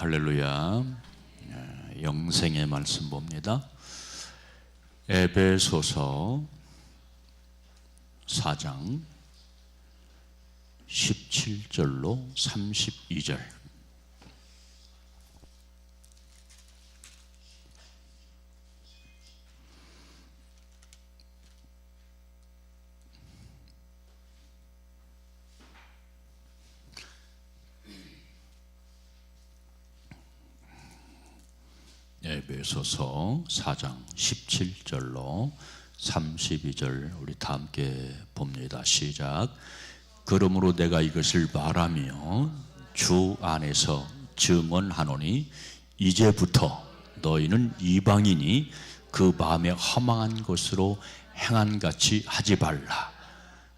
할렐루야. 영생의 말씀 봅니다. 에베소서 4장 17절로 32절. 에베소서 4장 17절로 32절 우리 다 함께 봅니다. 시작. 그러므로 내가 이것을 말하며 주 안에서 증언하노니 이제부터 너희는 이방인이 그 마음에 허망한 것으로 행한같이 하지 말라.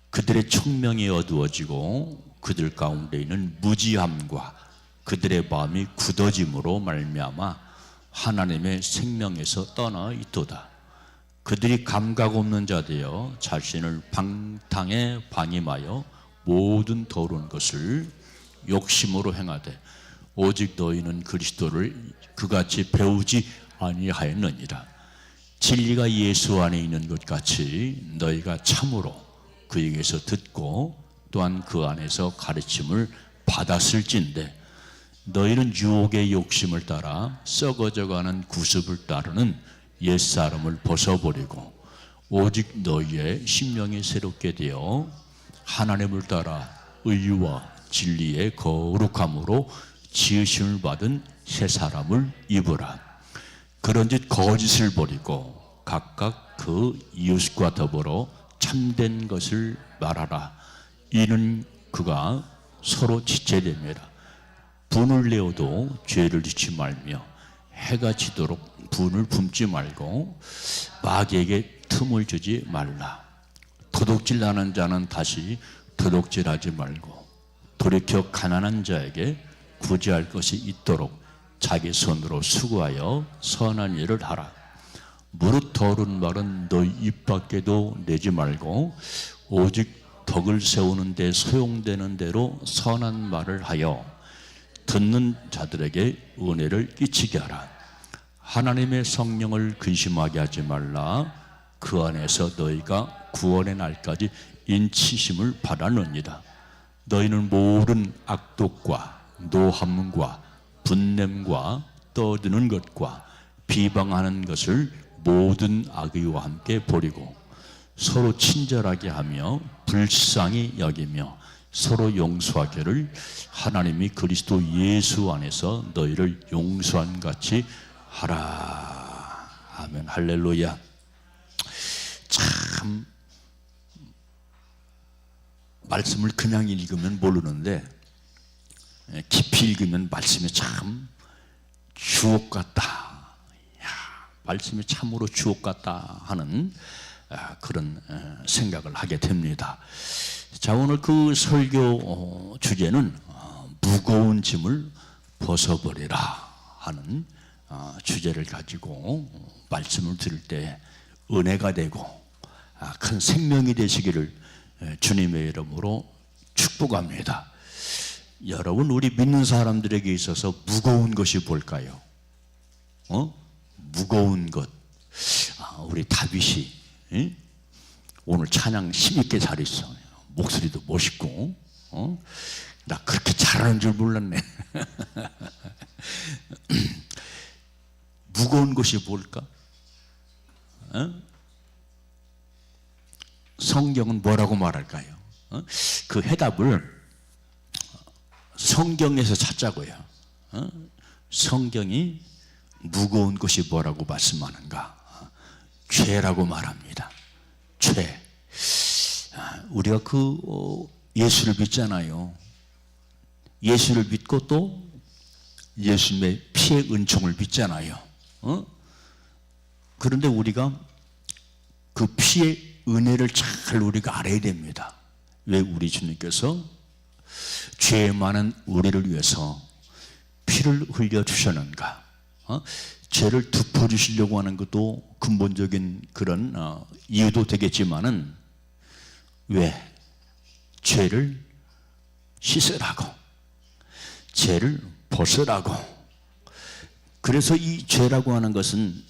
그들의 청명이 어두워지고 그들 가운데 있는 무지함과 그들의 마음이 굳어짐으로 말미암아 하나님의 생명에서 떠나 있도다. 그들이 감각 없는 자 되어 자신을 방탕에 방임하여 모든 더러운 것을 욕심으로 행하되 오직 너희는 그리스도를 그같이 배우지 아니하였느니라. 진리가 예수 안에 있는 것 같이 너희가 참으로 그에게서 듣고 또한 그 안에서 가르침을 받았을진데 너희는 유혹의 욕심을 따라 썩어져가는 구습을 따르는 옛사람을 벗어버리고 오직 너희의 심령이 새롭게 되어 하나님을 따라 의와 진리의 거룩함으로 지으심을 받은 새 사람을 입으라. 그런즉 거짓을 버리고 각각 그 이웃과 더불어 참된 것을 말하라. 이는 그가 서로 지체됨이라. 분을 내어도 죄를 짓지 말며 해가 지도록 분을 품지 말고 마귀에게 틈을 주지 말라. 도둑질하는 자는 다시 도둑질하지 말고 돌이켜 가난한 자에게 구제할 것이 있도록 자기 손으로 수고하여 선한 일을 하라. 무릇 더러운 말은 너희 입 밖에도 내지 말고 오직 덕을 세우는 데 소용되는 대로 선한 말을 하여 듣는 자들에게 은혜를 끼치게 하라. 하나님의 성령을 근심하게 하지 말라. 그 안에서 너희가 구원의 날까지 인치심을 받았느니라. 너희는 모든 악독과 노함과 분냄과 떠드는 것과 비방하는 것을 모든 악의와 함께 버리고 서로 친절하게 하며 불쌍히 여기며 서로 용서하기를 하나님이 그리스도 예수 안에서 너희를 용서한 같이 하라. 아멘. 할렐루야. 참 말씀을 그냥 읽으면 모르는데 깊이 읽으면 말씀이 참 주옥 같다. 말씀이 참으로 주옥 같다 하는 그런 생각을 하게 됩니다. 자, 오늘 그 설교 주제는 무거운 짐을 벗어버리라 하는 주제를 가지고 말씀을 들을 때 은혜가 되고 큰 생명이 되시기를 주님의 이름으로 축복합니다. 여러분, 우리 믿는 사람들에게 있어서 무거운 것이 뭘까요? 무거운 것. 우리 다윗이 오늘 찬양 힘있게 잘했어. 목소리도 멋있고, 나 그렇게 잘하는 줄 몰랐네. 무거운 것이 뭘까? 성경은 뭐라고 말할까요? 그 해답을 성경에서 찾자고요. 성경이 무거운 것이 뭐라고 말씀하는가? 죄라고 말합니다. 죄. 우리가 예수를 믿잖아요. 예수를 믿고 또 예수님의 피의 은총을 믿잖아요. 그런데 우리가 그 피의 은혜를 잘 우리가 알아야 됩니다. 왜 우리 주님께서 죄 많은 우리를 위해서 피를 흘려 주셨는가? 죄를 덮어주시려고 하는 것도 근본적인 그런 이유도 되겠지만은 왜? 죄를 씻으라고, 죄를 벗으라고 그래서 이 죄라고 하는 것은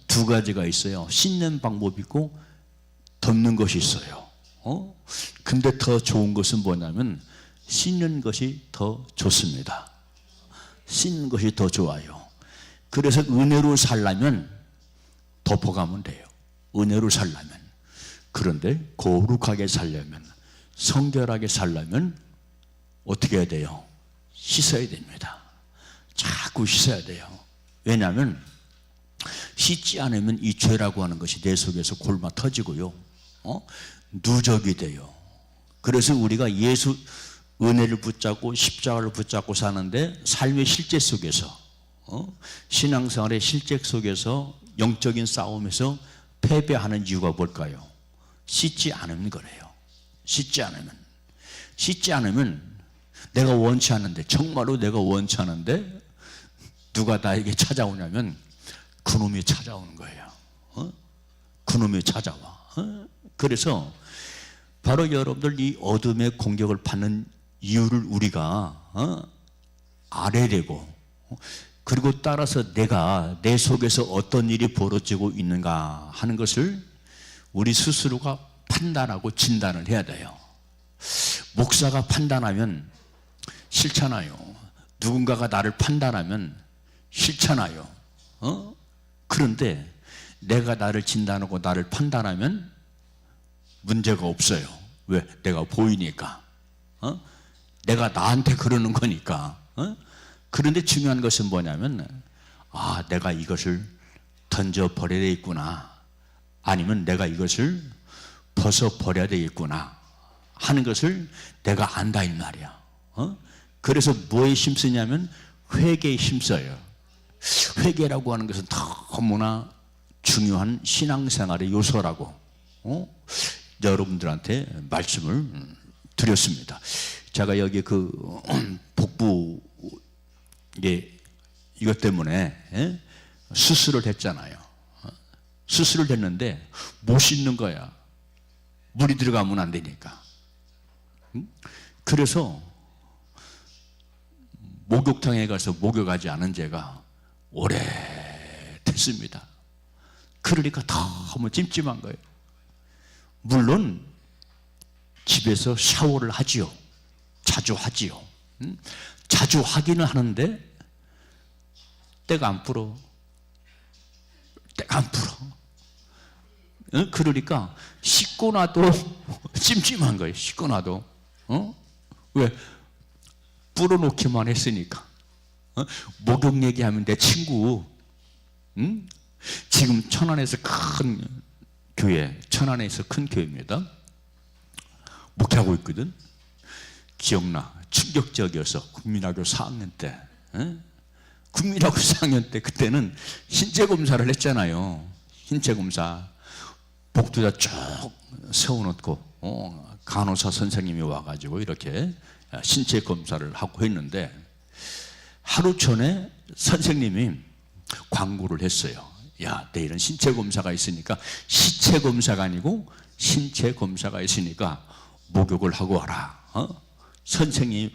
두 가지가 있어요. 씻는 방법이 있고 덮는 것이 있어요. 근데 더 좋은 것은 뭐냐면 씻는 것이 더 좋습니다. 씻는 것이 더 좋아요. 그래서 은혜로 살려면 덮어가면 돼요. 은혜로 살려면. 그런데 거룩하게 살려면, 성결하게 살려면 어떻게 해야 돼요? 씻어야 됩니다. 자꾸 씻어야 돼요. 왜냐하면 씻지 않으면 이 죄라고 하는 것이 내 속에서 골마 터지고요, 누적이 돼요. 그래서 우리가 예수 은혜를 붙잡고 십자가를 붙잡고 사는데 삶의 실제 속에서, 신앙생활의 실제 속에서 영적인 싸움에서 패배하는 이유가 뭘까요? 씻지 않으면 그래요. 씻지 않으면 내가 원치 않은데, 정말로 내가 원치 않은데 누가 나에게 찾아오냐면 그놈이 찾아오는 거예요. 그놈이 찾아와. 그래서 바로 여러분들 이 어둠의 공격을 받는 이유를 우리가 알아야 되고, 그리고 따라서 내가 내 속에서 어떤 일이 벌어지고 있는가 하는 것을 우리 스스로가 판단하고 진단을 해야 돼요. 목사가 판단하면 싫잖아요. 누군가가 나를 판단하면 싫잖아요. 그런데 내가 나를 진단하고 나를 판단하면 문제가 없어요. 왜? 내가 보이니까. 내가 나한테 그러는 거니까. 그런데 중요한 것은 뭐냐면, 내가 이것을 던져버려야 되겠구나, 아니면 내가 이것을 벗어버려야 되겠구나 하는 것을 내가 안다 이 말이야. 그래서 뭐에 힘쓰냐면 회개에 힘써요. 회개라고 하는 것은 너무나 중요한 신앙생활의 요소라고 여러분들한테 말씀을 드렸습니다. 제가 여기 그 복부 이것 때문에 수술을 했잖아요. 수술을 했는데 못 씻는 거야. 물이 들어가면 안 되니까. 그래서 목욕탕에 가서 목욕하지 않은 지가 오래됐습니다. 그러니까 너무 찜찜한 거예요. 물론 집에서 샤워를 하지요. 자주 하지요. 자주 하기는 하는데 때가 안 불어. 때가 안 불어. 그러니까 씻고 나도 찜찜한 거예요. 씻고 나도. 왜? 불어놓기만 했으니까. 목욕 얘기하면 내 친구, 지금 천안에서 큰 교회, 천안에서 큰 교회입니다. 목회하고 있거든. 기억나. 충격적이어서 국민학교 4학년 때, 국민학교 4학년 때 그때는 신체 검사를 했잖아요. 신체 검사. 복도에다 쭉 세워놓고 간호사 선생님이 와가지고 이렇게 신체 검사를 하고 했는데, 하루 전에 선생님이 광고를 했어요. 야, 내일은 신체 검사가 있으니까, 시체 검사가 아니고 신체 검사가 있으니까 목욕을 하고 와라. 선생님이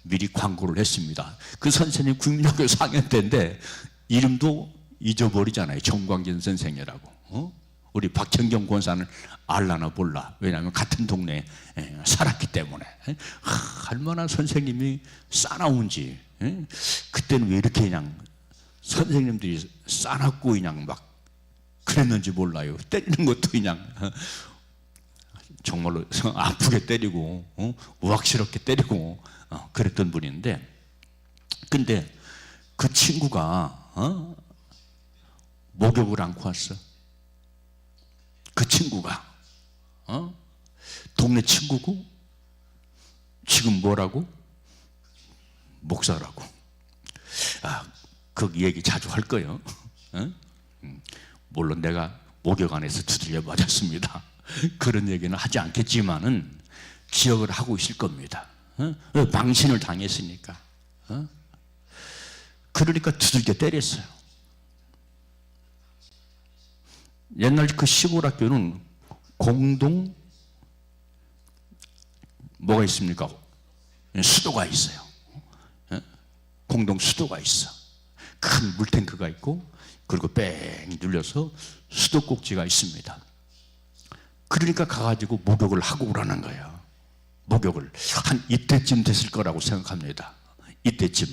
미리 광고를 했습니다. 그 선생님 국민학교 4학년 때인데 이름도 잊어버리잖아요. 정광진 선생이라고. 우리 박현경 권사는 알라나 몰라. 왜냐하면 같은 동네에 살았기 때문에. 얼마나 선생님이 싸나운지. 그때는 왜 이렇게 그냥 선생님들이 싸납고 그냥 막 그랬는지 몰라요. 때리는 것도 그냥 정말로 아프게 때리고 우악스럽게 때리고 그랬던 분인데, 근데 그 친구가 목욕을 안고 왔어. 그 친구가 동네 친구고 지금 뭐라고? 목사라고. 그 얘기 자주 할 거예요. 물론 내가 목욕 안에서 두들겨 맞았습니다. 그런 얘기는 하지 않겠지만은 기억을 하고 있을 겁니다. 망신을 당했으니까. 그러니까 두들겨 때렸어요. 옛날 그 시골 학교는 공동 뭐가 있습니까? 수도가 있어요. 공동 수도가 있어. 큰 물탱크가 있고 그리고 뺑 눌려서 수도꼭지가 있습니다. 그러니까 가가지고 목욕을 하고 오라는 거예요. 목욕을 한 이때쯤 됐을 거라고 생각합니다. 이때쯤.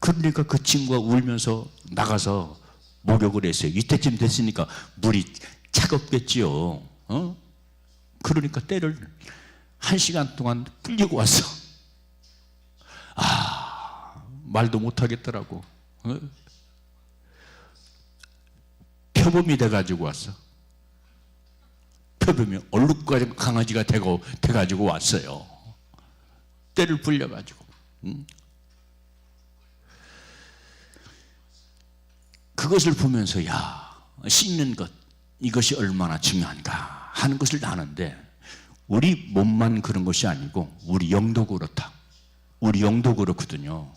그러니까 그 친구가 울면서 나가서 목욕을 했어요. 이때쯤 됐으니까 물이 차갑겠지요. 그러니까 때를 1시간 동안 끌리고 왔어. 말도 못하겠더라고. 표범이 돼가지고 왔어. 표범이 얼룩가지고 강아지가 돼가지고 왔어요. 때를 불려가지고. 그것을 보면서 씻는 것, 이것이 얼마나 중요한가 하는 것을 아는데, 우리 몸만 그런 것이 아니고 우리 영도 그렇다. 우리 영도 그렇거든요.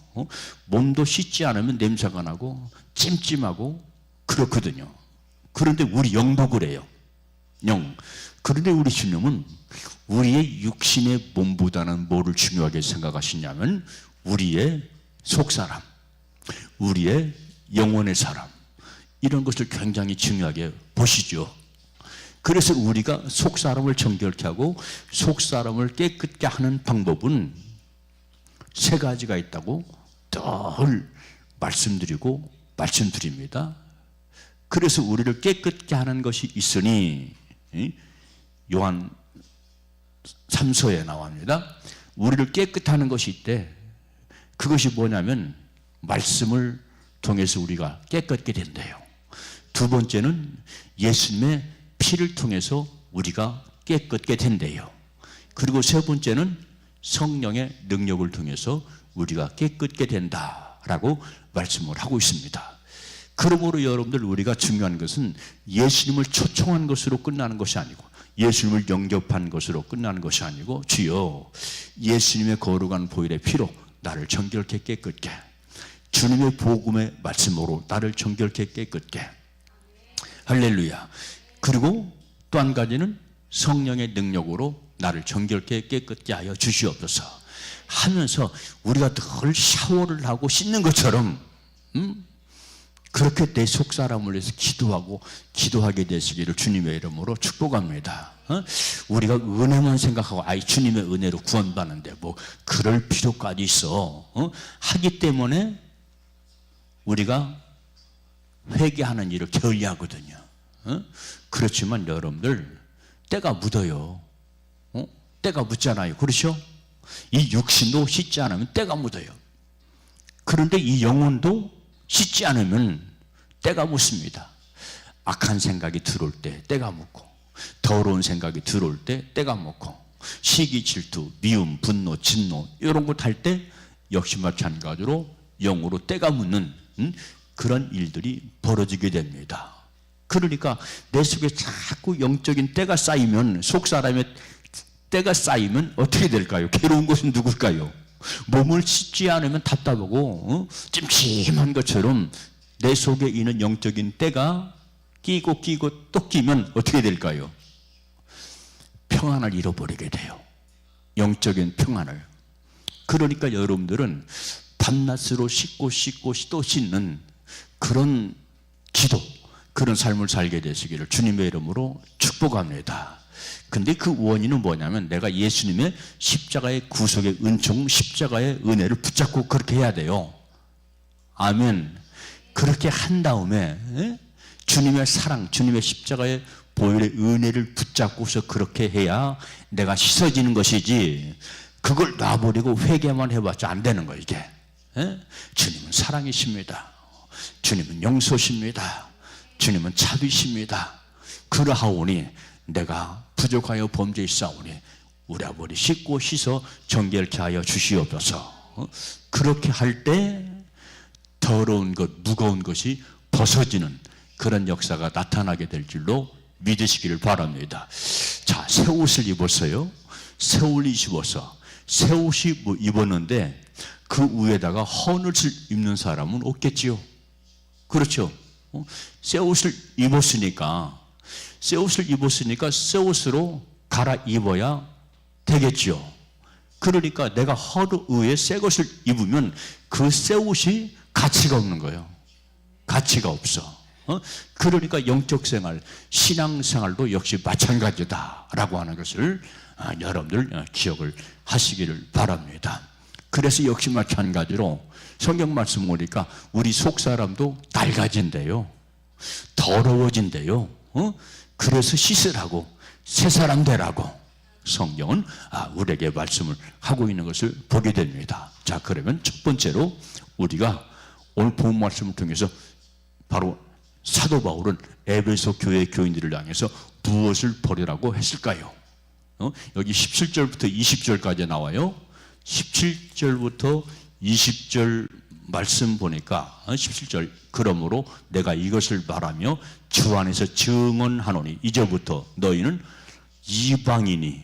몸도 씻지 않으면 냄새가 나고 찜찜하고 그렇거든요. 그런데 우리 영도 그래요. 영. 그런데 우리 주님은 우리의 육신의 몸보다는 뭐를 중요하게 생각하시냐면 우리의 속사람, 우리의 영혼의 사람, 이런 것을 굉장히 중요하게 보시죠. 그래서 우리가 속사람을 정결케 하고 속사람을 깨끗게 하는 방법은 3가지가 있다고 늘 말씀드립니다. 그래서 우리를 깨끗게 하는 것이 있으니 요한 3서에 나옵니다. 우리를 깨끗하는 것이 있대. 그것이 뭐냐면 말씀을 통해서 우리가 깨끗게 된대요. 2번째는 예수님의 피를 통해서 우리가 깨끗게 된대요. 그리고 3번째는 성령의 능력을 통해서 우리가 깨끗게 된다라고 말씀을 하고 있습니다. 그러므로 여러분들, 우리가 중요한 것은 예수님을 초청한 것으로 끝나는 것이 아니고 예수님을 영접한 것으로 끝나는 것이 아니고, 주여 예수님의 거룩한 보혈의 피로 나를 정결케 깨끗게, 주님의 복음의 말씀으로 나를 정결케 깨끗게. 할렐루야. 그리고 또 한 가지는 성령의 능력으로 나를 정결케 깨끗게 하여 주시옵소서 하면서 우리가 늘 샤워를 하고 씻는 것처럼 그렇게 내 속사람을 위해서 기도하게 되시기를 주님의 이름으로 축복합니다. 우리가 은혜만 생각하고 주님의 은혜로 구원받는데 뭐 그럴 필요까지 있어? 하기 때문에 우리가 회개하는 일을 게을리하거든요. 그렇지만 여러분들, 때가 묻어요. 때가 묻잖아요. 그렇죠? 이 육신도 씻지 않으면 때가 묻어요. 그런데 이 영혼도 씻지 않으면 때가 묻습니다. 악한 생각이 들어올 때 때가 묻고, 더러운 생각이 들어올 때 때가 묻고, 시기, 질투, 미움, 분노, 진노 이런 것 할 때 역시 마찬가지로 영으로 때가 묻는 그런 일들이 벌어지게 됩니다. 그러니까 내 속에 자꾸 영적인 때가 쌓이면, 속사람의 때가 쌓이면 어떻게 될까요? 괴로운 것은 누굴까요? 몸을 씻지 않으면 답답하고 찜찜한 것처럼 내 속에 있는 영적인 때가 끼고 또 끼면 어떻게 될까요? 평안을 잃어버리게 돼요. 영적인 평안을. 그러니까 여러분들은 밤낮으로 씻고 또 씻는 그런 기도, 그런 삶을 살게 되시기를 주님의 이름으로 축복합니다. 근데 그 원인은 뭐냐면 내가 예수님의 십자가의 구속의 은총, 십자가의 은혜를 붙잡고 그렇게 해야 돼요. 아멘. 그렇게 한 다음에 주님의 사랑, 주님의 십자가의 보혈의 은혜를 붙잡고서 그렇게 해야 내가 씻어지는 것이지, 그걸 놔버리고 회개만 해봤자 안 되는 거예요, 이게. 주님은 사랑이십니다. 주님은 용서십니다. 주님은 자비십니다. 그러하오니 내가 부족하여 범죄했사오니 우리 아버지 씻고 씻어 정결케 하여 주시옵소서. 그렇게 할 때 더러운 것, 무거운 것이 벗어지는 그런 역사가 나타나게 될 줄로 믿으시기를 바랍니다. 자, 새 옷을 입었어요. 새 옷을 입어서 새 옷이 입었는데 그 위에다가 헌 옷을 입는 사람은 없겠지요. 그렇죠? 새 옷을 입었으니까 새 옷으로 갈아입어야 되겠죠. 그러니까 내가 헌 위에 새 것을 입으면 그 새 옷이 가치가 없는 거예요. 가치가 없어. 그러니까 영적 생활, 신앙 생활도 역시 마찬가지다라고 하는 것을 여러분들 기억을 하시기를 바랍니다. 그래서 역시 마찬가지로 성경 말씀 보니까 우리 속 사람도 낡아진대요. 더러워진대요. 그래서 씻으라고, 새 사람 되라고 성경은 우리에게 말씀을 하고 있는 것을 보게 됩니다. 자, 그러면 첫 번째로 우리가 오늘 본 말씀을 통해서 바로 사도 바울은 에베소 교회 교인들을 향해서 무엇을 버리라고 했을까요? 여기 17절부터 20절까지 나와요. 17절부터 20절 말씀 보니까 17절, 그러므로 내가 이것을 말하며 주 안에서 증언하노니 이제부터 너희는 이방인이.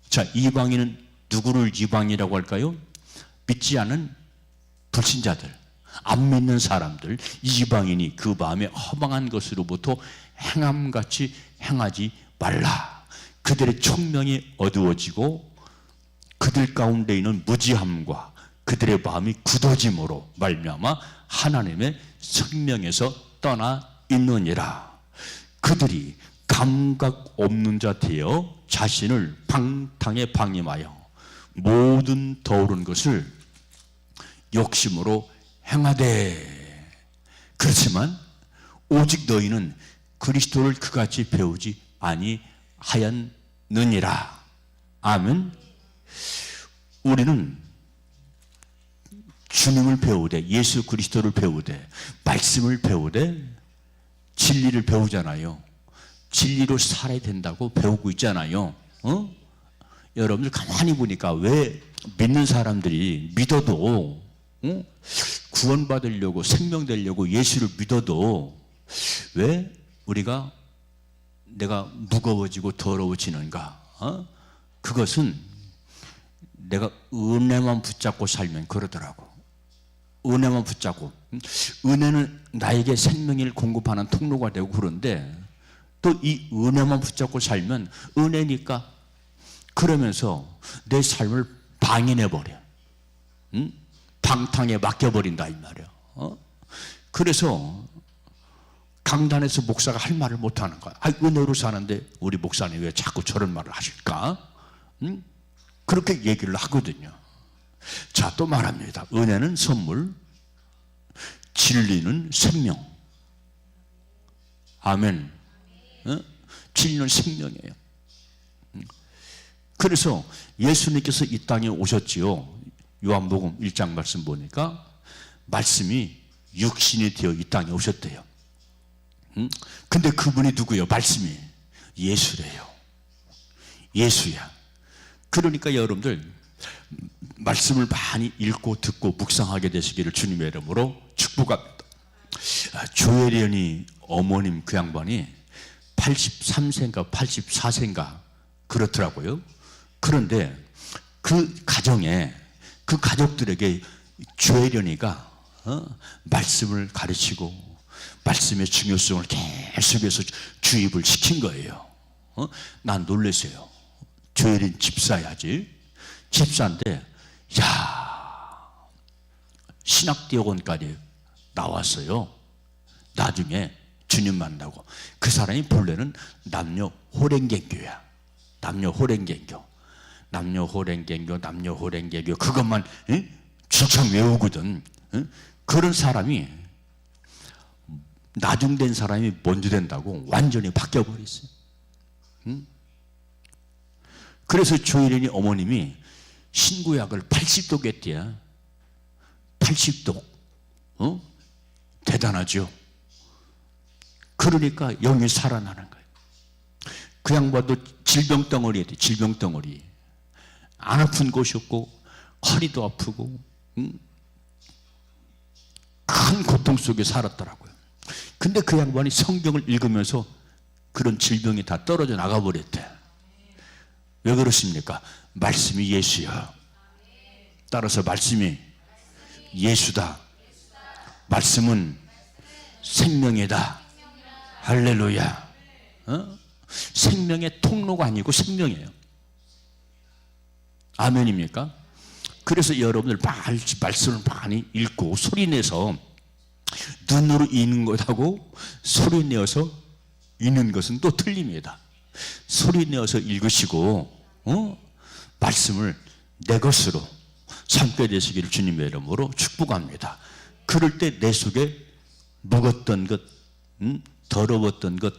자, 이방인은 누구를 이방이라고 할까요? 믿지 않은 불신자들, 안 믿는 사람들, 이방인이 그 마음에 허망한 것으로부터 행함같이 행하지 말라. 그들의 총명이 어두워지고 그들 가운데 있는 무지함과 그들의 마음이 굳어짐으로 말미암아 하나님의 생명에서 떠나 있느니라. 그들이 감각 없는 자 되어 자신을 방탕에 방임하여 모든 더러운 것을 욕심으로 행하되, 그렇지만 오직 너희는 그리스도를 그같이 배우지 아니하였느니라. 아멘. 우리는 주님을 배우되, 예수 그리스도를 배우되, 말씀을 배우되, 진리를 배우잖아요. 진리로 살아야 된다고 배우고 있잖아요. 여러분들 가만히 보니까 왜 믿는 사람들이 믿어도 구원받으려고, 생명 되려고 예수를 믿어도 왜 우리가 내가 무거워지고 더러워지는가? 그것은 내가 은혜만 붙잡고 살면 그러더라고. 은혜만 붙잡고, 은혜는 나에게 생명을 공급하는 통로가 되고 그런데 또 이 은혜만 붙잡고 살면 은혜니까 그러면서 내 삶을 방인해버려. 방탕에 맡겨버린다 이 말이야. 그래서 강단에서 목사가 할 말을 못하는 거야. 은혜로 사는데 우리 목사님 왜 자꾸 저런 말을 하실까? 그렇게 얘기를 하거든요. 자, 또 말합니다. 은혜는 선물, 진리는 생명. 아멘. 진리는 생명이에요. 그래서 예수님께서 이 땅에 오셨지요. 요한복음 1장 말씀 보니까 말씀이 육신이 되어 이 땅에 오셨대요. 근데 그분이 누구예요? 말씀이 예수래요. 예수야. 그러니까 여러분들 말씀을 많이 읽고 듣고 묵상하게 되시기를 주님의 이름으로 축복합니다. 조혜련이 어머님 그 양반이 83세인가 84세인가 그렇더라고요. 그런데 그 가정에, 그 가족들에게 조혜련이가 말씀을 가르치고 말씀의 중요성을 계속해서 주입을 시킨 거예요. 난 놀랐어요. 조혜련 집사야지. 집사인데 신학대학원까지 나왔어요. 나중에 주님 만나고. 그 사람이 본래는 남녀 호랭개교야. 남녀 호랭개교 그것만 주창 외우거든. 그런 사람이 나중된 사람이 먼저 된다고 완전히 바뀌어버렸어요. 그래서 조혜련이 어머님이 신구약을 80독 했대요. 80독. 대단하죠. 그러니까 영이 살아나는 거예요. 그 양반도 질병덩어리 했대. 질병덩어리. 안 아픈 곳이 없고 허리도 아프고 큰 고통 속에 살았더라고요. 근데 그 양반이 성경을 읽으면서 그런 질병이 다 떨어져 나가버렸대. 왜 그렇습니까? 말씀이 예수야. 따라서 말씀이 예수다. 말씀은 생명이다. 할렐루야. 생명의 통로가 아니고 생명이에요. 아멘입니까? 그래서 여러분들 말씀을 많이 읽고 소리내서 눈으로 읽는 것하고 소리내어서 읽는 것은 또 틀립니다. 소리내어서 읽으시고 말씀을 내 것으로 삼게 되시기를 주님의 이름으로 축복합니다. 그럴 때 내 속에 묵었던 것, 더러웠던 것,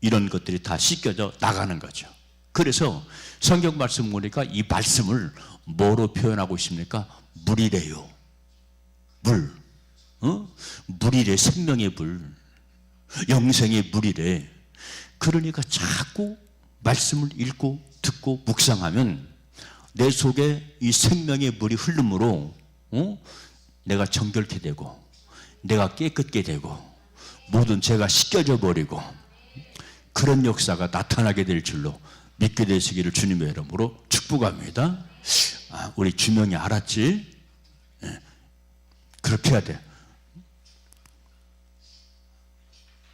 이런 것들이 다 씻겨져 나가는 거죠. 그래서 성경 말씀 보니까 이 말씀을 뭐로 표현하고 있습니까? 물이래요. 물. 물이래. 생명의 물. 영생의 물이래. 그러니까 자꾸 말씀을 읽고 듣고 묵상하면 내 속에 이 생명의 물이 흐름으로 내가 정결케 되고 내가 깨끗게 되고 모든 죄가 씻겨져 버리고 그런 역사가 나타나게 될 줄로 믿게 되시기를 주님의 이름으로 축복합니다. 우리 주명이 알았지? 그렇게 해야 돼.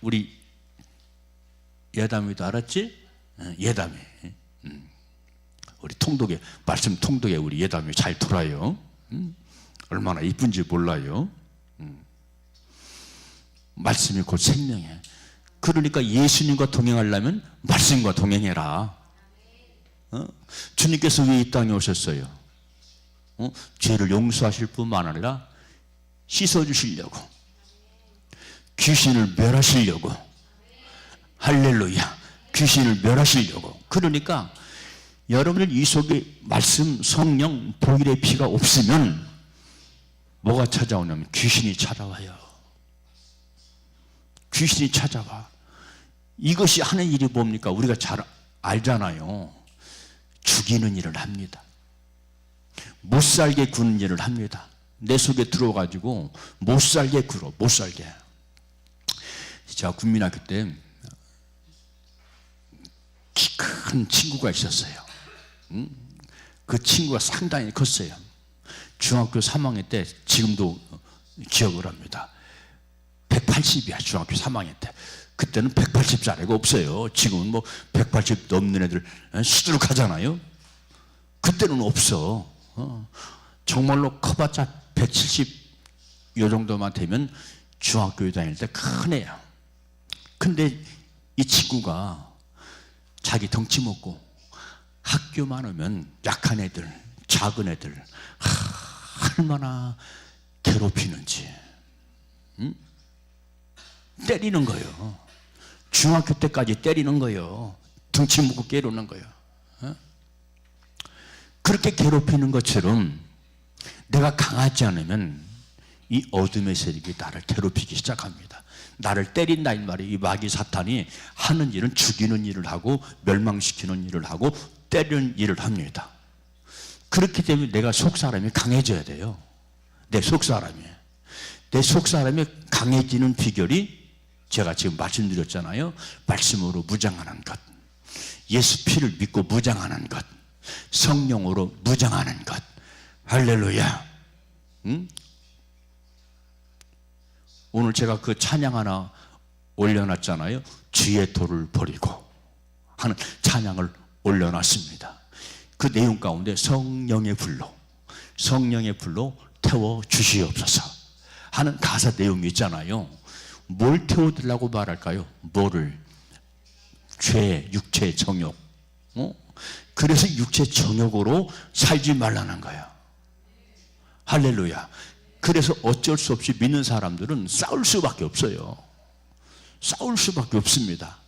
우리 예담이도 알았지? 예담이. 우리 통독에, 말씀 통독에 우리 예담이 잘 돌아요. 얼마나 이쁜지 몰라요. 말씀이 곧 생명이에요. 그러니까 예수님과 동행하려면 말씀과 동행해라. 주님께서 왜 이 땅에 오셨어요? 죄를 용서하실 뿐만 아니라 씻어주시려고, 귀신을 멸하시려고. 할렐루야. 귀신을 멸하시려고. 그러니까 여러분들 이 속에 말씀, 성령, 보일의 피가 없으면 뭐가 찾아오냐면 귀신이 찾아와요. 귀신이 찾아와. 이것이 하는 일이 뭡니까? 우리가 잘 알잖아요. 죽이는 일을 합니다. 못 살게 구는 일을 합니다. 내 속에 들어가지고 못 살게 굴어. 못 살게. 제가 국민학교 때 키 큰 친구가 있었어요. 그 친구가 상당히 컸어요. 중학교 3학년 때, 지금도 기억을 합니다. 180이야 중학교 3학년 때. 그때는 180짜리가 없어요. 지금은 뭐 180 넘는 애들 수두룩하잖아요. 그때는 없어. 정말로 커봤자 170 요 정도만 되면 중학교에 다닐 때 큰 애야. 근데 이 친구가 자기 덩치 먹고 학교만 오면 약한 애들, 작은 애들 얼마나 괴롭히는지. 때리는 거예요. 중학교 때까지 때리는 거예요. 덩치 먹고 깨우는 거예요. 그렇게 괴롭히는 것처럼 내가 강하지 않으면 이 어둠의 세력이 나를 괴롭히기 시작합니다. 나를 때린다 이 말이에요. 이 마귀 사탄이 하는 일은 죽이는 일을 하고 멸망시키는 일을 하고 때리는 일을 합니다. 그렇기 때문에 내가 속사람이 강해져야 돼요. 내 속사람이 강해지는 비결이 제가 지금 말씀드렸잖아요. 말씀으로 무장하는 것, 예수 피를 믿고 무장하는 것, 성령으로 무장하는 것. 할렐루야. 오늘 제가 그 찬양 하나 올려놨잖아요. 주의 돌을 버리고 하는 찬양을 올려놨습니다. 그 내용 가운데 성령의 불로 태워 주시옵소서 하는 가사 내용이 있잖아요. 뭘 태워달라고 말할까요? 뭐를? 죄, 육체 정욕. 그래서 육체 정욕으로 살지 말라는 거예요. 할렐루야. 그래서 어쩔 수 없이 믿는 사람들은 싸울 수밖에 없어요. 싸울 수밖에 없습니다.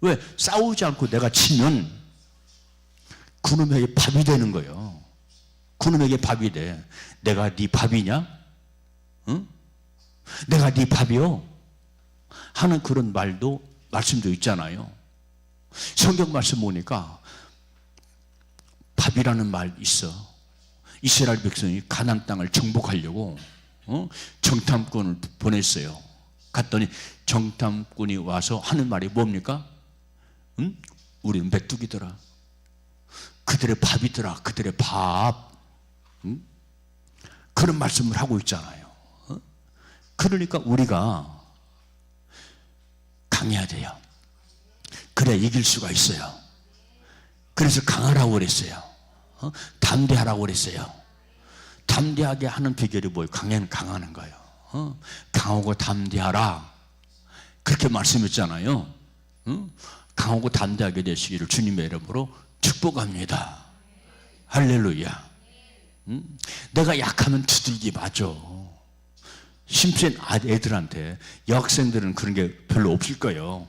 왜? 싸우지 않고 내가 치면 그놈에게 밥이 되는 거예요. 그놈에게 밥이 돼. 내가 네 밥이냐? 응? 내가 네 밥이요? 하는 그런 말씀도 있잖아요. 성경 말씀 보니까 밥이라는 말 있어. 이스라엘 백성이 가나안 땅을 정복하려고 정탐꾼을 보냈어요. 갔더니 정탐꾼이 와서 하는 말이 뭡니까? 우리는 메뚜기더라. 그들의 밥이더라. 그들의 밥. 그런 말씀을 하고 있잖아요. 그러니까 우리가 강해야 돼요. 그래야 이길 수가 있어요. 그래서 강하라고 그랬어요. 담대하라고 그랬어요. 담대하게 하는 비결이 뭐예요? 강하는 거예요. 강하고 담대하라. 그렇게 말씀했잖아요. 강하고 담대하게 되시기를 주님의 이름으로 축복합니다. 할렐루야. 내가 약하면 두들기 맞아. 심센 애들한테, 여학생들은 그런 게 별로 없을 거예요.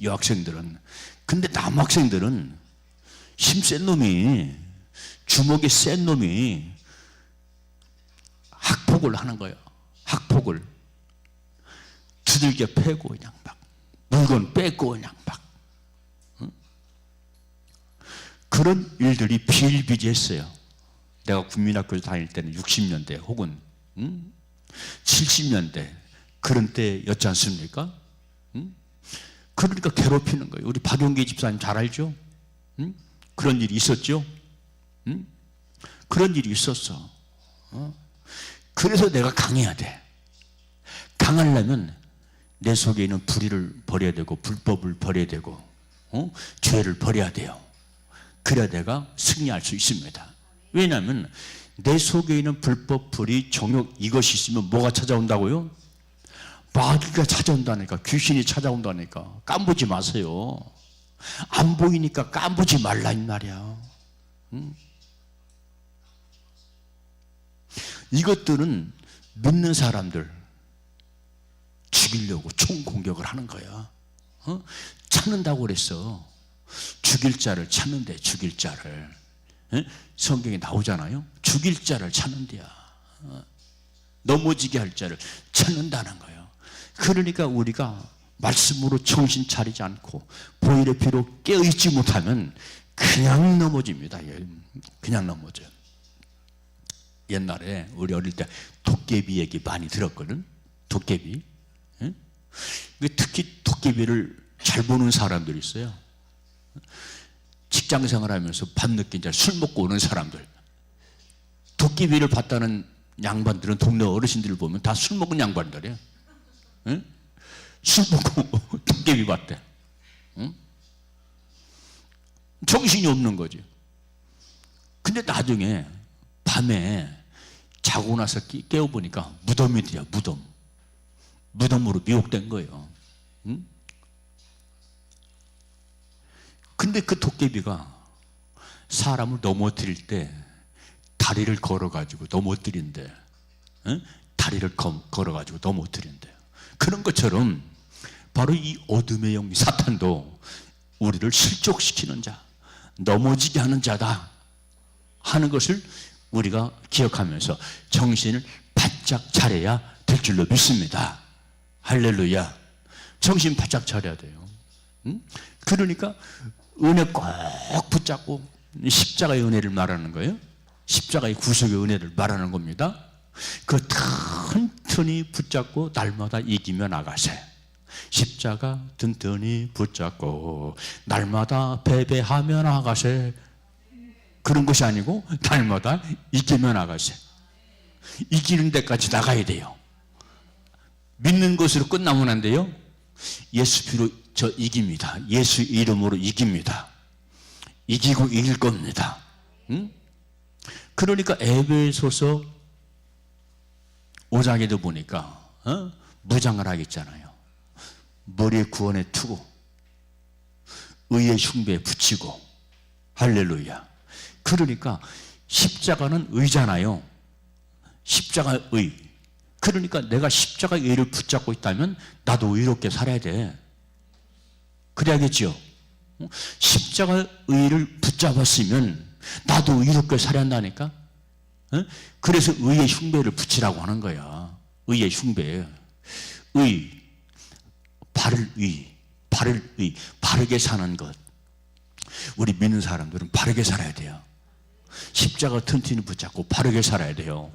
여학생들은. 근데 남학생들은 힘센 놈이, 주먹이 센 놈이 학폭을 하는 거예요. 학폭을. 두들겨 패고 그냥 막, 물건 뺏고 그냥 막. 그런 일들이 비일비재했어요. 내가 국민학교 다닐 때는 60년대 혹은 70년대 그런 때였지 않습니까? 그러니까 괴롭히는 거예요. 우리 박용기 집사님 잘 알죠? 그런 일이 있었죠? 그런 일이 있었어. 그래서 내가 강해야 돼. 강하려면 내 속에 있는 불의를 버려야 되고, 불법을 버려야 되고, 죄를 버려야 돼요. 그래야 내가 승리할 수 있습니다. 왜냐하면 내 속에 있는 불법, 불의, 정욕 이것이 있으면 뭐가 찾아온다고요? 마귀가 찾아온다니까. 귀신이 찾아온다니까. 깜보지 마세요. 안 보이니까 깜보지 말라 이 말이야. 이것들은 믿는 사람들 죽이려고 총공격을 하는 거야. 찾는다고 그랬어. 죽일 자를 찾는데, 죽일 자를. 성경에 나오잖아요. 죽일 자를 찾는데야. 넘어지게 할 자를 찾는다는 거예요. 그러니까 우리가 말씀으로 정신 차리지 않고 보혈의 피로 깨어있지 못하면 그냥 넘어집니다. 그냥 넘어져요. 옛날에 우리 어릴 때 도깨비 얘기 많이 들었거든. 도깨비. 특히 도깨비를 잘 보는 사람들이 있어요. 직장 생활하면서 밤늦게 이제 술 먹고 오는 사람들. 도깨비를 봤다는 양반들은 동네 어르신들을 보면 다 술 먹은 양반들이에요. 술 먹고 도깨비 봤대. 정신이 없는 거지. 근데 나중에 밤에 자고 나서 깨워보니까 무덤이더라. 무덤으로 미혹된 거예요. 근데 그 도깨비가 사람을 넘어뜨릴 때 다리를 걸어가지고 넘어뜨린대. 다리를 걸어가지고 넘어뜨린대요. 그런 것처럼 바로 이 어둠의 영 사탄도 우리를 실족시키는 자, 넘어지게 하는 자다 하는 것을 우리가 기억하면서 정신을 바짝 차려야 될 줄로 믿습니다. 할렐루야. 정신 바짝 차려야 돼요. 그러니까 은혜 꼭 붙잡고, 십자가의 은혜를 말하는 거예요. 십자가의 구속의 은혜를 말하는 겁니다. 그 튼튼히 붙잡고 날마다 이기며 나가세. 십자가 튼튼히 붙잡고 날마다 배배하며 나가세. 그런 것이 아니고 날마다 이기며 나가세. 이기는 데까지 나가야 돼요. 믿는 것으로 끝나면 안 돼요. 예수 피로 저 이깁니다. 예수 이름으로 이깁니다. 이기고 이길 겁니다. 그러니까 에베소서 5장에도 보니까 무장을 하겠잖아요. 머리에 구원에 투고 의의 흉배에 붙이고. 할렐루야. 그러니까 십자가는 의잖아요. 십자가 의. 그러니까 내가 십자가 의를 붙잡고 있다면 나도 의롭게 살아야 돼. 그래야겠죠. 십자가 의를 붙잡았으면 나도 의롭게 살아야 한다니까. 그래서 의의 흉배를 붙이라고 하는 거야. 의의 흉배. 의, 바를 의, 바르게 사는 것. 우리 믿는 사람들은 바르게 살아야 돼요. 십자가 튼튼히 붙잡고 바르게 살아야 돼요.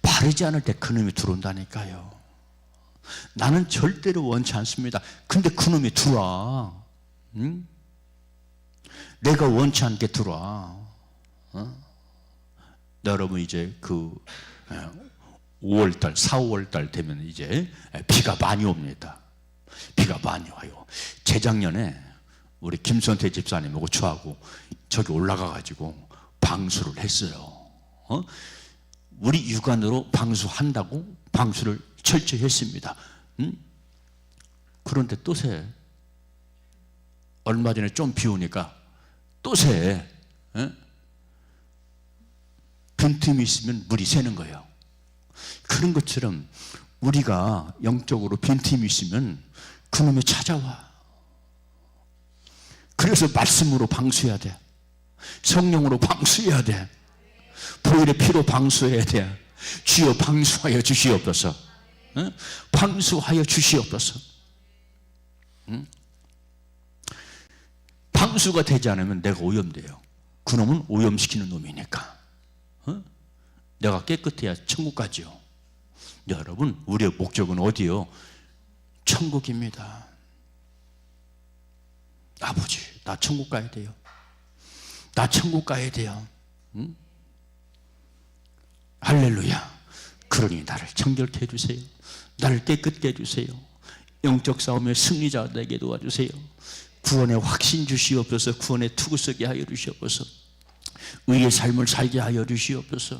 바르지 않을 때 그놈이 들어온다니까요. 나는 절대로 원치 않습니다. 근데 그놈이 들어와. 내가 원치 않게 들어와. 여러분 이제 그 5월달, 4, 5월달 되면 이제 비가 많이 옵니다. 비가 많이 와요. 재작년에 우리 김선태 집사님하고 저하고 저기 올라가가지고 방수를 했어요. 우리 육안으로 방수한다고 방수를 철저히 했습니다. 그런데 또 새. 얼마 전에 좀 비 오니까 또 새. 빈틈이 있으면 물이 새는 거예요. 그런 것처럼 우리가 영적으로 빈틈이 있으면 그놈이 찾아와. 그래서 말씀으로 방수해야 돼. 성령으로 방수해야 돼. 보혈의 피로 방수해야 돼. 주여 방수하여 주시옵소서. 방수하여 주시옵소서. 방수가 되지 않으면 내가 오염돼요. 그놈은 오염시키는 놈이니까. 내가 깨끗해야 천국 가죠. 여러분, 우리의 목적은 어디요? 천국입니다. 아버지, 나 천국 가야 돼요. 나 천국 가야 돼요. 할렐루야. 그러니 나를 정결케 해주세요. 나를 깨끗게 해주세요. 영적 싸움의 승리자 되게 도와주세요. 구원의 확신 주시옵소서. 구원의 투구 서게 하여 주시옵소서. 의의 삶을 살게 하여 주시옵소서.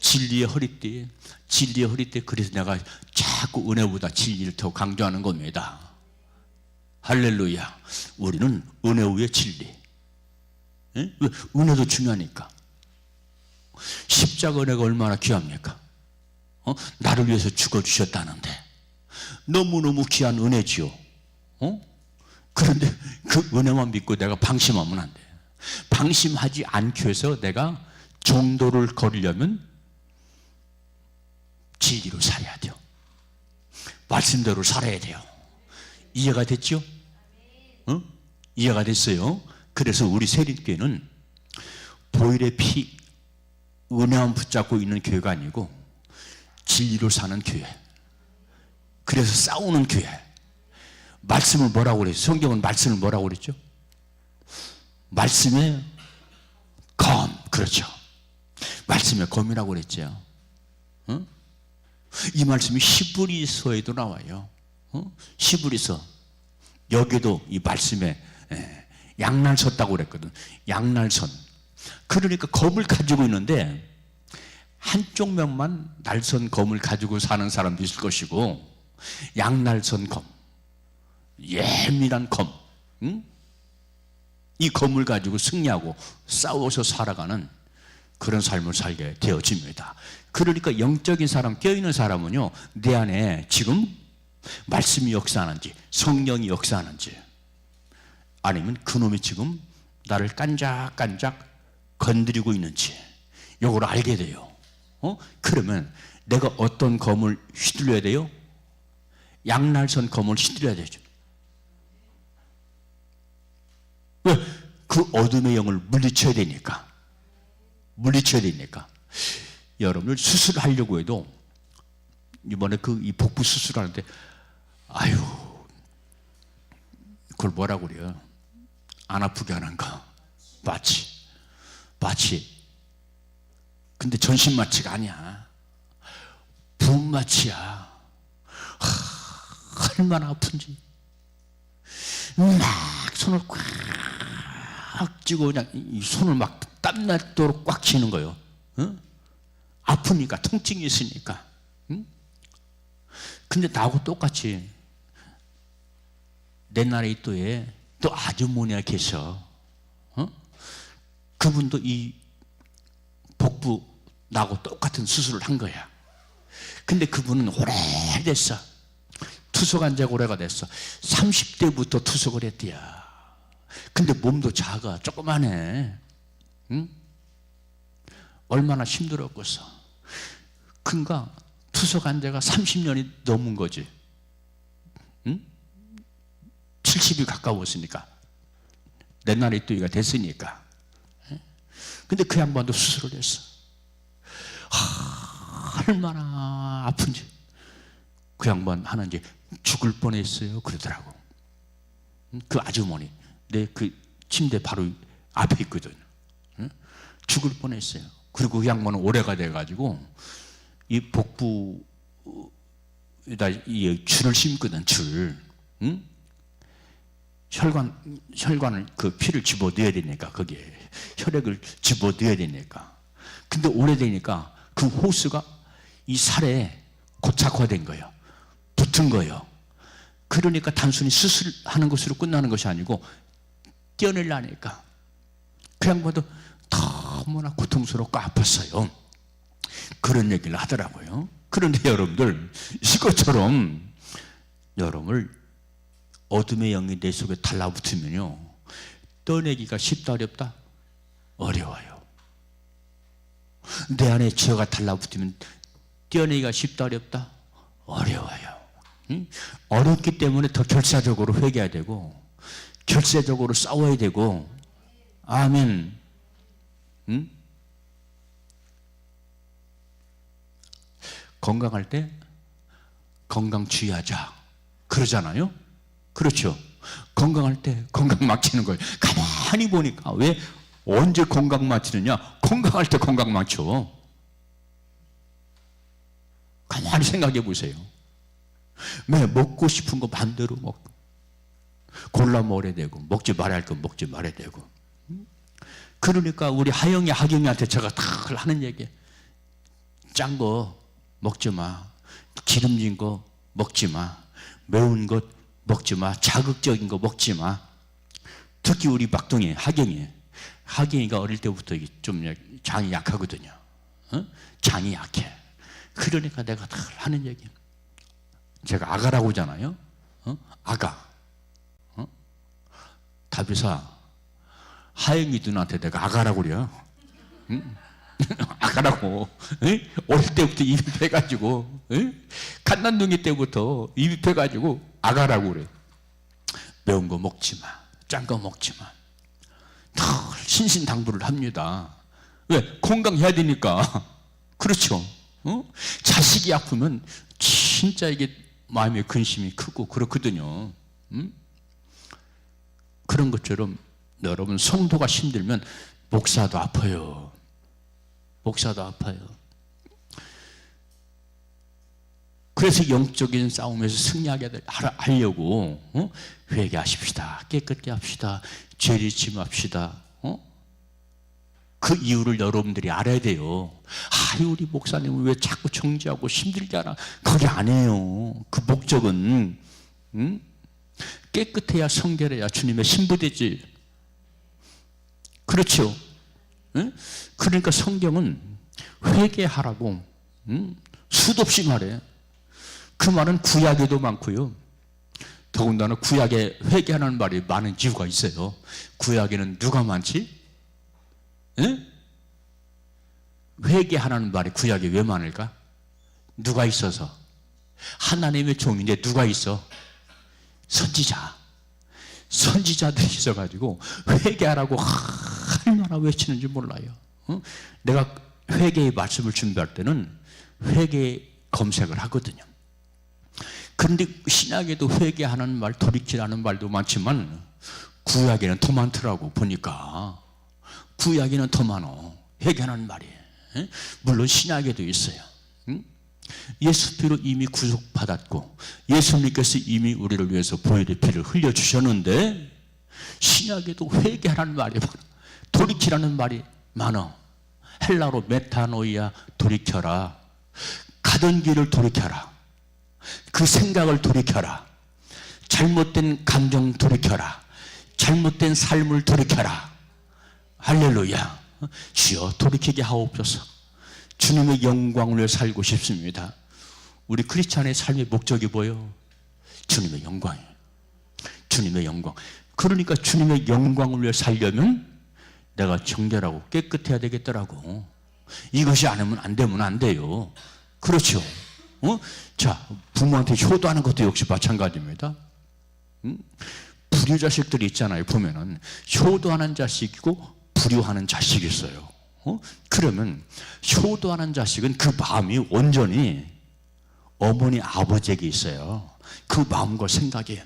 진리의 허리띠, 진리의 허리띠. 그래서 내가 자꾸 은혜보다 진리를 더 강조하는 겁니다. 할렐루야. 우리는 은혜 위에 진리. 은혜도 중요하니까. 십자가 은혜가 얼마나 귀합니까? 나를 위해서 죽어주셨다는데 너무너무 귀한 은혜지요. 그런데 그 은혜만 믿고 내가 방심하면 안 돼. 방심하지 않기 위해서 내가 정도를 걸으려면 진리로 살아야 돼요. 말씀대로 살아야 돼요. 이해가 됐죠? 이해가 됐어요. 그래서 우리 세린교회는 보혈의 피, 은혜만 붙잡고 있는 교회가 아니고 진리로 사는 교회. 그래서 싸우는 교회. 말씀을 뭐라고 그랬죠? 성경은 말씀을 뭐라고 그랬죠? 말씀의 검. 그렇죠. 말씀의 검이라고 그랬죠. 이 말씀이 히브리서에도 나와요. 히브리서. 여기도 이 말씀에 양날 섰다고 그랬거든. 양날선. 그러니까 검을 가지고 있는데 한쪽 면만 날선 검을 가지고 사는 사람도 있을 것이고, 양날선 검, 예민한 검, 이 검을 가지고 승리하고 싸워서 살아가는 그런 삶을 살게 되어집니다. 그러니까 영적인 사람, 껴있는 사람은요, 내 안에 지금 말씀이 역사하는지 성령이 역사하는지, 아니면 그놈이 지금 나를 깐작깐작 건드리고 있는지 이걸 알게 돼요. 그러면 내가 어떤 검을 휘둘려야 돼요? 양날선 검을 휘둘려야 되죠. 왜? 그 어둠의 영을 물리쳐야 되니까. 물리쳐야 되니까. 여러분들 수술하려고 해도 이번에 이 복부 수술하는데 아유, 그걸 뭐라고 그래요? 안 아프게 하는가? 마취. 근데 전신 마취가 아니야. 부음 마취야. 얼마나 아픈지. 막 손을 꽉 쥐고 그냥 이 손을 막 땀날도록 꽉 쥐는 거예요. 아프니까, 통증이 있으니까. 근데 나하고 똑같이 내 나라에 또 아주머니가 계셔. 그분도 이 복부 나하고 똑같은 수술을 한 거야. 근데 그분은 오래됐어. 투석한 지가 오래가 됐어. 30대부터 투석을 했대요. 근데 몸도 작아, 조그만해. 얼마나 힘들었겠어. 그러니까 투석한 지가 30년이 넘은 거지. 70이 가까웠으니까. 내 나라에 또 이가 됐으니까. 근데 그 양반도 수술을 했어. 얼마나 아픈지. 그 양반 하는지 죽을 뻔했어요 그러더라고. 그 아주머니 내 그 침대 바로 앞에 있거든. 죽을 뻔했어요. 그리고 그 양반은 오래가 돼가지고 이 복부에다 이 줄을 심거든. 줄. 혈관을 그 피를 집어 넣어야 되니까, 거기에 혈액을 집어 넣어야 되니까. 근데 오래되니까 그 호스가 이 살에 고착화된 거예요. 붙은 거예요. 그러니까 단순히 수술하는 것으로 끝나는 것이 아니고 떼어내려니까 그 양반도 너무나 고통스럽고 아팠어요. 그런 얘기를 하더라고요. 그런데 여러분들, 이것처럼 여러분을 어둠의 영이 내 속에 달라붙으면요, 떠내기가 쉽다 어렵다? 어려워요. 내 안에 죄가 달라붙으면 떼어내기가 쉽다 어렵다? 어려워요. 어렵기 때문에 더 결사적으로 회개해야 되고 결사적으로 싸워야 되고. 아멘. 건강할 때 건강 주의하자 그러잖아요. 그렇죠. 건강할 때 건강 망치는 거예요. 가만히 보니까 왜 언제 건강 망치느냐? 건강할 때 건강 망쳐. 가만히 생각해 보세요. 왜 먹고 싶은 거 마음대로 먹고 골라 먹어야 되고 먹지 말아야 할 건 먹지 말아야 되고. 그러니까 우리 하영이 하경이한테 제가 다 하는 얘기, 짠 거 먹지 마, 기름진 거 먹지 마, 매운 것 먹지 마, 자극적인 거 먹지 마. 특히 우리 막둥이 하경이가 어릴 때부터 좀 장이 약하거든요. 장이 약해. 그러니까 내가 다 하는 얘기, 제가 아가라고 하잖아요. 아가. 다비사, 하영이 누나한테 내가 아가라고 그래요. 아가라고. 어릴 때부터 입이 패가지고, 갓난둥이 때부터 입이 패가지고 아가라고 그래. 매운 거 먹지 마, 짠 거 먹지 마. 늘 신신당부를 합니다. 왜? 건강해야 되니까. 그렇죠. 자식이 아프면 진짜 이게 마음의 근심이 크고 그렇거든요. 그런 것처럼 여러분, 성도가 힘들면 목사도 아파요. 목사도 아파요. 그래서 영적인 싸움에서 승리하려고 회개하십시다, 깨끗게 합시다, 죄를 짐합시다. 그 이유를 여러분들이 알아야 돼요. 우리 목사님은 왜 자꾸 정죄하고 힘들게 하나? 그게 아니에요. 그 목적은 깨끗해야 성결해야 주님의 신부되지. 그렇죠. 그러니까 성경은 회개하라고 수도 없이 말해. 그 말은 구약에도 많고요. 더군다나 구약에 회개하는 말이 많은 이유가 있어요. 구약에는 누가 많지? 회개하라는 말이 구약에 왜 많을까? 누가 있어서? 하나님의 종인데 누가 있어? 선지자들이 있어가지고 회개하라고 얼마나 외치는지 몰라요. 내가 회개의 말씀을 준비할 때는 회개 검색을 하거든요. 그런데 신약에도 회개하는 말, 돌이키라는 말도 많지만 구약에는 더 많더라고. 보니까 구약에는 더 많어, 회개하는 말이. 물론 신약에도 있어요. 예수 피로 이미 구속받았고 예수님께서 이미 우리를 위해서 보혈의 피를 흘려주셨는데 신약에도 회개하라는 말이 많아. 돌이키라는 말이 많아. 헬라로 메타노이아, 돌이켜라. 가던 길을 돌이켜라. 그 생각을 돌이켜라. 잘못된 감정 돌이켜라. 잘못된 삶을 돌이켜라. 할렐루야. 주여 돌이키게 하옵소서. 주님의 영광을 위해 살고 싶습니다. 우리 크리스찬의 삶의 목적이 뭐예요? 주님의 영광이에요. 주님의 영광. 그러니까 주님의 영광을 위해 살려면 내가 정결하고 깨끗해야 되겠더라고. 이것이 안 되면 안 돼요. 그렇죠. 자, 부모한테 효도하는 것도 역시 마찬가지입니다. 불효자식들이 있잖아요. 보면은 효도하는 자식이고 불효하는 자식이 있어요. 그러면 효도하는 자식은 그 마음이 온전히 어머니 아버지에게 있어요. 그 마음과 생각이.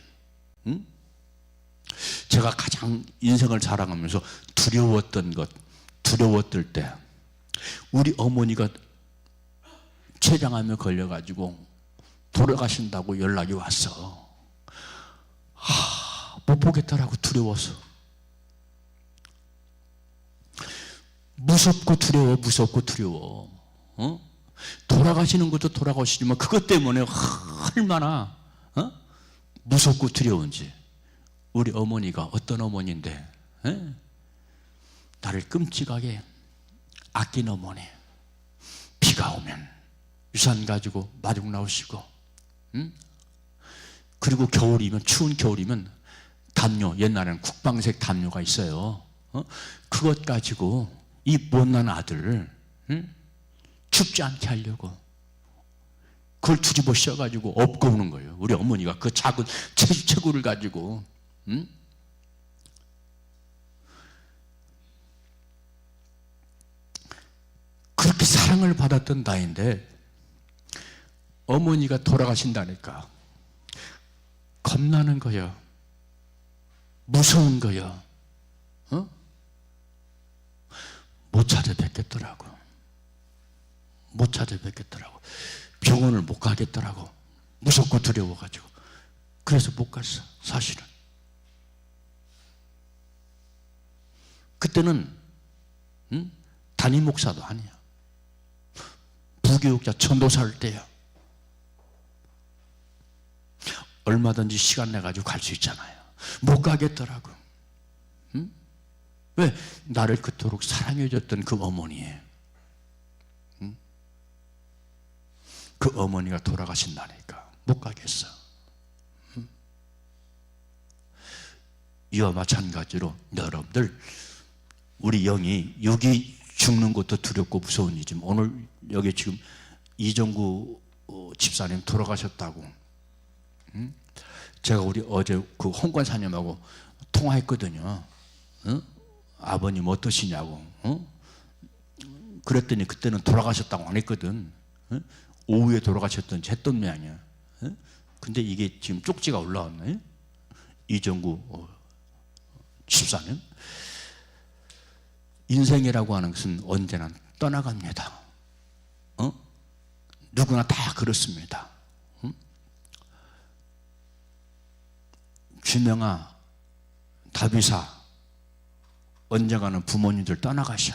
제가 가장 인생을 살아가면서 두려웠을 때 우리 어머니가 췌장암에 걸려가지고 돌아가신다고 연락이 왔어. 못 보겠다라고 두려워서. 무섭고 두려워. 돌아가시는 것도 돌아가시지만 그것 때문에 얼마나 무섭고 두려운지. 우리 어머니가 어떤 어머니인데 나를 끔찍하게 아낀 어머니. 비가 오면 유산 가지고 마중 나오시고, 그리고 겨울이면, 추운 겨울이면 담요, 옛날에는 국방색 담요가 있어요. 그것 가지고 이 못난 아들 춥지 않게 하려고 그걸 뒤집어 씌워가지고 업고 오는 거예요. 우리 어머니가 그 작은 체구를 가지고. 그렇게 사랑을 받았던 나인데 어머니가 돌아가신다니까 겁나는 거예요. 무서운 거예요. 못 찾아뵙겠더라고. 못 찾아뵙겠더라고. 병원을 못 가겠더라고. 무섭고 두려워가지고. 그래서 못 갔어, 사실은. 그때는 담임 목사도 아니야. 부교육자 전도사일 때야. 얼마든지 시간 내가지고 갈 수 있잖아요. 못 가겠더라고. 왜? 나를 그토록 사랑해줬던 그 어머니에, 그 어머니가 돌아가신다니까 못 가겠어. 이와 마찬가지로 여러분들, 우리 영이 육이 죽는 것도 두렵고 무서운 일이지만 오늘 여기 지금 이정구 집사님 돌아가셨다고. 제가 우리 어제 그 홍관사님하고 통화했거든요. 아버님 어떠시냐고. 그랬더니 그때는 돌아가셨다고 안 했거든. 오후에 돌아가셨던지 했던 모양이야. 근데 이게 지금 쪽지가 올라왔네. 이정구 집사님. 인생이라고 하는 것은 언제나 떠나갑니다. 누구나 다 그렇습니다. 주명아, 다비사, 언젠가는 부모님들 떠나가셔.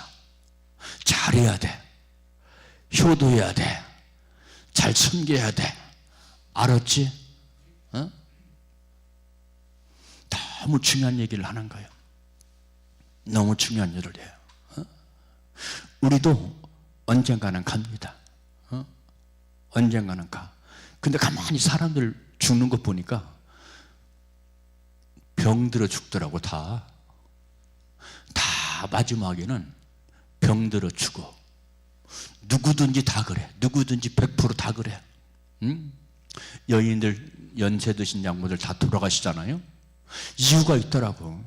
잘해야 돼. 효도해야 돼. 잘 섬겨야 돼. 알았지? 너무 중요한 얘기를 하는 거예요. 너무 중요한 일을 해요. 우리도 언젠가는 갑니다. 언젠가는 가. 근데 가만히 사람들 죽는 것 보니까 병들어 죽더라고. 다 마지막에는 병들어 죽어. 누구든지 다 그래. 누구든지 100% 다 그래. 여인들, 연세 드신 양모들 다 돌아가시잖아요. 이유가 있더라고.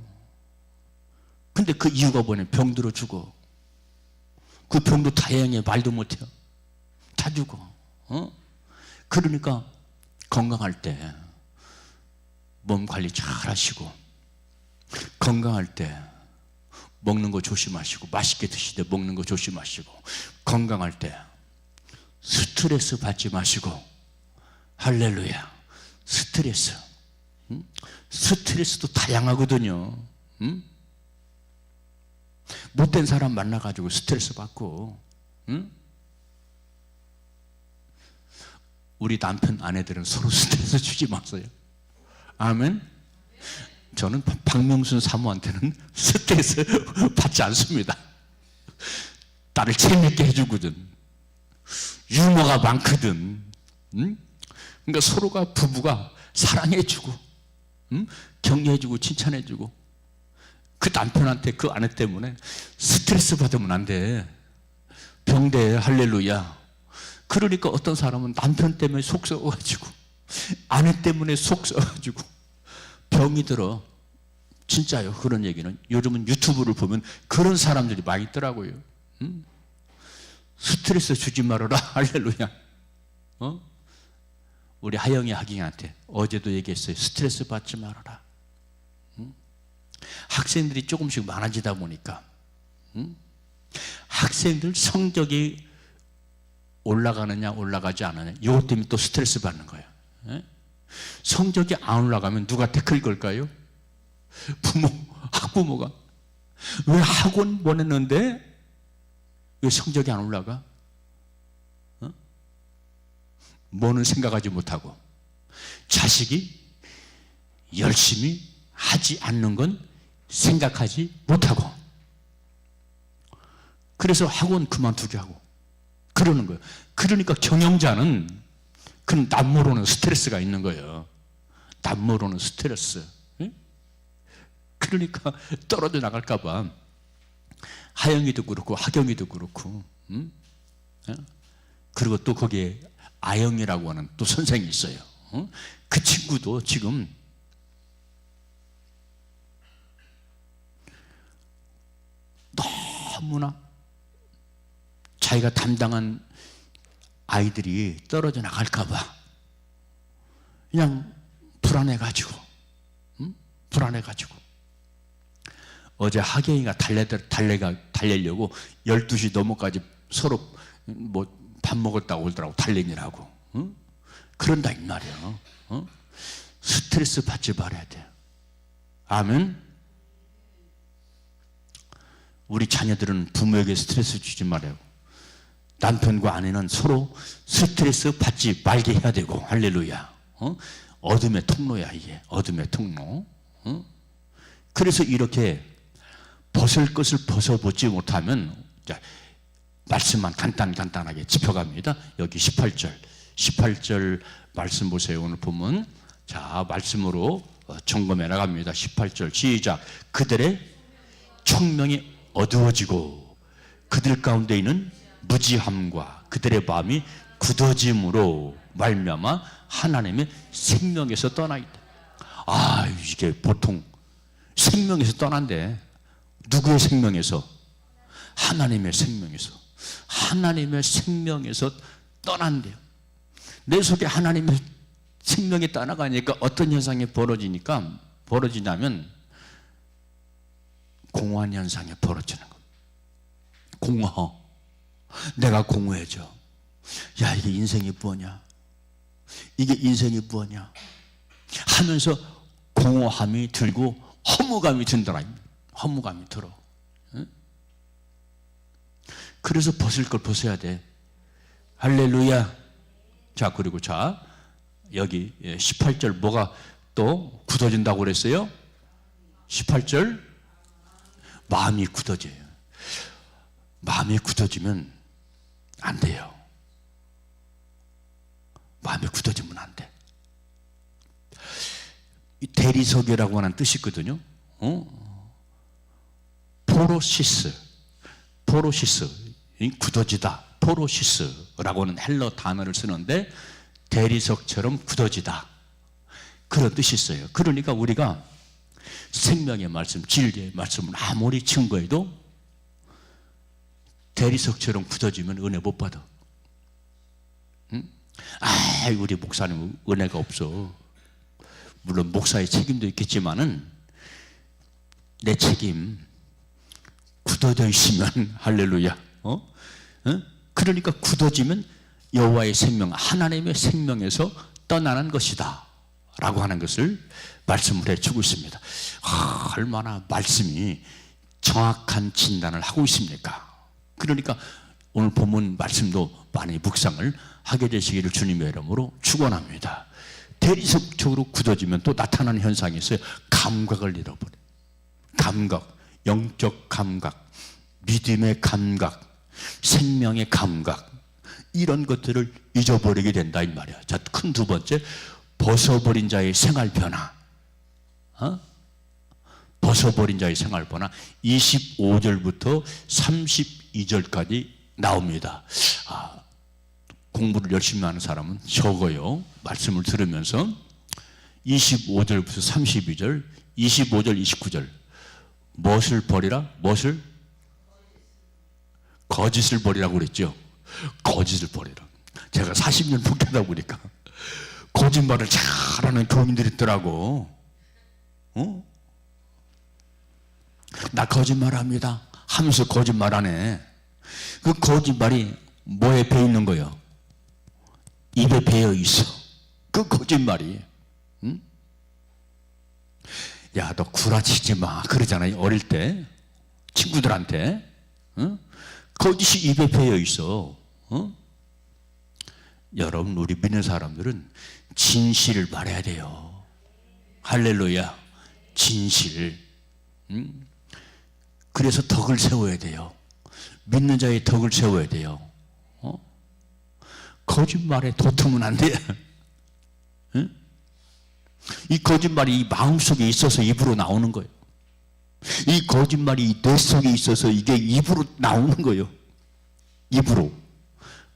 근데 그 이유가 뭐냐? 병들어 죽어. 그 병도 다양해. 말도 못해요. 다 죽어. 그러니까 건강할 때 몸 관리 잘 하시고, 건강할 때 먹는 거 조심하시고, 맛있게 드실 때 먹는 거 조심하시고, 건강할 때 스트레스 받지 마시고. 할렐루야. 스트레스도 다양하거든요. 못된 사람 만나가지고 스트레스 받고. 우리 남편 아내들은 서로 스트레스 주지 마세요. 아멘. 저는 박명순 사모한테는 스트레스 받지 않습니다. 나를 재밌게 해주거든. 유머가 많거든. 그러니까 서로가, 부부가 사랑해주고, 격려해주고, 칭찬해주고. 그 남편한테 그 아내 때문에 스트레스 받으면 안 돼. 병돼. 할렐루야. 그러니까 어떤 사람은 남편 때문에 속 썩어가지고, 아내 때문에 속 썩어가지고 병이 들어. 진짜요. 그런 얘기는 요즘은 유튜브를 보면 그런 사람들이 많이 있더라고요. 스트레스 주지 말아라. 할렐루야. 우리 하영이 하경이한테 어제도 얘기했어요. 스트레스 받지 말아라. 학생들이 조금씩 많아지다 보니까 학생들 성적이 올라가느냐 올라가지 않느냐, 이것 때문에 또 스트레스 받는 거예요. 성적이 안 올라가면 누가 태클 걸까요? 학부모가. 왜 학원 보냈는데 왜 성적이 안 올라가? 뭐는 생각하지 못하고, 자식이 열심히 하지 않는 건 생각하지 못하고, 그래서 학원 그만두게 하고 그러는 거예요. 그러니까 경영자는 그런 남모르는 스트레스가 있는 거예요. 남모르는 스트레스. 그러니까 떨어져 나갈까 봐 하영이도 그렇고 하경이도 그렇고, 그리고 또 거기에 아영이라고 하는 또 선생이 있어요. 그 친구도 지금 너무나 자기가 담당한 아이들이 떨어져 나갈까 봐 그냥 불안해가지고, 불안해가지고. 어제 하경이가 달래려고 12시 넘어까지 서로 뭐 밥 먹었다고 오더라고, 달래느라고. 그런다 이 말이야. 스트레스 받지 말아야 돼. 아멘. 우리 자녀들은 부모에게 스트레스 주지 말아요. 남편과 아내는 서로 스트레스 받지 말게 해야 되고, 할렐루야. 어둠의 통로야, 이게. 어둠의 통로. 그래서 이렇게 벗을 것을 벗어보지 못하면, 자, 말씀만 간단하게 짚어갑니다. 여기 18절 말씀 보세요. 오늘 보면, 자, 말씀으로 점검해 나갑니다. 18절 시작. 그들의 청명이 어두워지고 그들 가운데 있는 무지함과 그들의 마음이 굳어짐으로 말미암아 하나님의 생명에서 떠나 있다. 아, 이게 보통 생명에서 떠난대. 누구의 생명에서? 하나님의 생명에서. 하나님의 생명에서 떠난대요. 내 속에 하나님의 생명이 떠나가니까 어떤 현상이 벌어지냐면 공허한 현상이 벌어지는 겁니다. 공허. 내가 공허해져. 야, 이게 인생이 뭐냐? 이게 인생이 뭐냐? 하면서 공허함이 들고 허무감이 든더라. 허무감이 들어. 응? 그래서 벗을 걸 벗어야 돼. 할렐루야. 자, 그리고 자, 여기 18절 뭐가 또 굳어진다고 그랬어요? 18절 마음이 굳어져요. 마음이 굳어지면 안 돼요. 마음이 굳어지면 안 돼. 대리석이라고 하는 뜻이 있거든요. 포로시스, 굳어지다. 포로시스라고 하는 헬러 단어를 쓰는데 대리석처럼 굳어지다. 그런 뜻이 있어요. 그러니까 우리가 생명의 말씀, 진리의 말씀을 아무리 증거해도 대리석처럼 굳어지면 은혜 못 받아. 응? 아, 우리 목사님 은혜가 없어. 물론 목사의 책임도 있겠지만은 내 책임 굳어져 있으면 할렐루야. 그러니까 굳어지면 여호와의 생명, 하나님의 생명에서 떠나는 것이다 라고 하는 것을 말씀을 해주고 있습니다. 얼마나 말씀이 정확한 진단을 하고 있습니까? 그러니까 오늘 본문 말씀도 많이 묵상을 하게 되시기를 주님의 이름으로 축원합니다. 대리석적으로 굳어지면 또 나타나는 현상이 있어요. 감각을 잃어버려요. 감각, 영적 감각, 믿음의 감각, 생명의 감각, 이런 것들을 잊어버리게 된다 이 말이야. 자, 큰 두 번째, 벗어버린 자의 생활 변화. 벗어버린 자의 생활 변화. 25절부터 32절까지 나옵니다. 공부를 열심히 하는 사람은 적어요. 말씀을 들으면서 25절부터 32절, 25절, 29절. 무엇을 버리라? 무엇을? 거짓을 버리라고 그랬죠. 거짓을 버리라. 제가 40년 목회하다 보니까 거짓말을 잘하는 교인들이 있더라고. 나 거짓말합니다 하면서 거짓말 안 해. 그 거짓말이 뭐에 배 있는 거예요? 입에 배어 있어. 그 거짓말이. 응? 야, 너 구라치지 마 그러잖아요. 어릴 때 친구들한테. 응? 거짓이 입에 배어 있어. 여러분, 우리 믿는 사람들은 진실을 말해야 돼요. 할렐루야. 진실. 그래서 덕을 세워야 돼요. 믿는 자의 덕을 세워야 돼요. 거짓말에 도tum은 안 돼. 이 거짓말이 이 마음속에 있어서 입으로 나오는 거예요. 이 거짓말이 뇌 속에 있어서 이게 입으로 나오는 거예요. 입으로.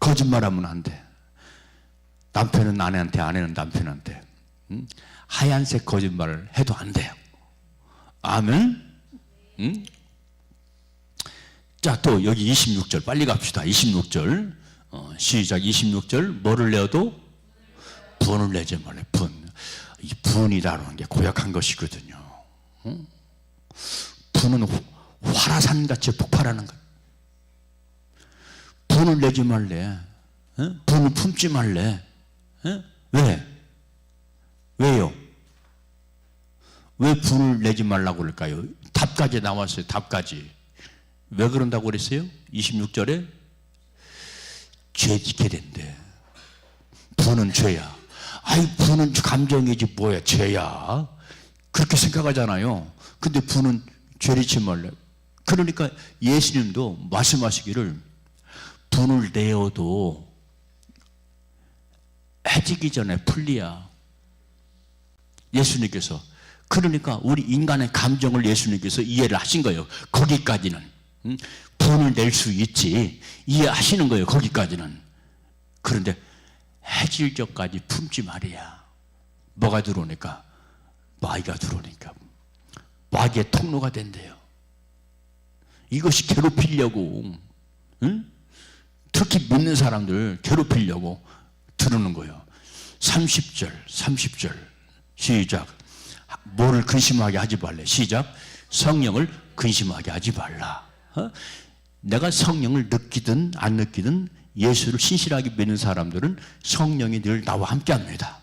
거짓말하면 안 돼. 남편은 아내한테, 아내는 남편한테 하얀색 거짓말을 해도 안 돼요. 아멘. 자, 또 여기 26절 빨리 갑시다. 26절 시작. 26절 뭐를 내어도 분을 내지 말래. 분. 이 분이라는 게 고약한 것이거든요. 분은 화라산같이 폭발하는 거예요. 분을 내지 말래. 분을 품지 말래. 왜? 왜요? 왜 분을 내지 말라고 그럴까요? 답까지 나왔어요. 답까지. 왜 그런다고 그랬어요? 26절에 죄 짓게 된대. 분은 죄야. 아이, 분은 감정이지 뭐야, 죄야. 그렇게 생각하잖아요. 근데 분은 죄를 짓지 말래. 그러니까 예수님도 말씀하시기를 분을 내어도 해지기 전에 풀리야. 예수님께서. 그러니까 우리 인간의 감정을 예수님께서 이해를 하신 거예요. 거기까지는. 분을 낼 수 있지. 이해하시는 거예요. 거기까지는. 그런데 해질 적까지 품지 말이야. 뭐가 들어오니까? 마귀가 들어오니까. 마귀의 통로가 된대요. 이것이 괴롭히려고, 특히 믿는 사람들 괴롭히려고 들어오는 거예요. 30절 시작. 뭐를 근심하게 하지 말래. 시작. 성령을 근심하게 하지 말라. 내가 성령을 느끼든 안 느끼든 예수를 신실하게 믿는 사람들은 성령이 늘 나와 함께 합니다.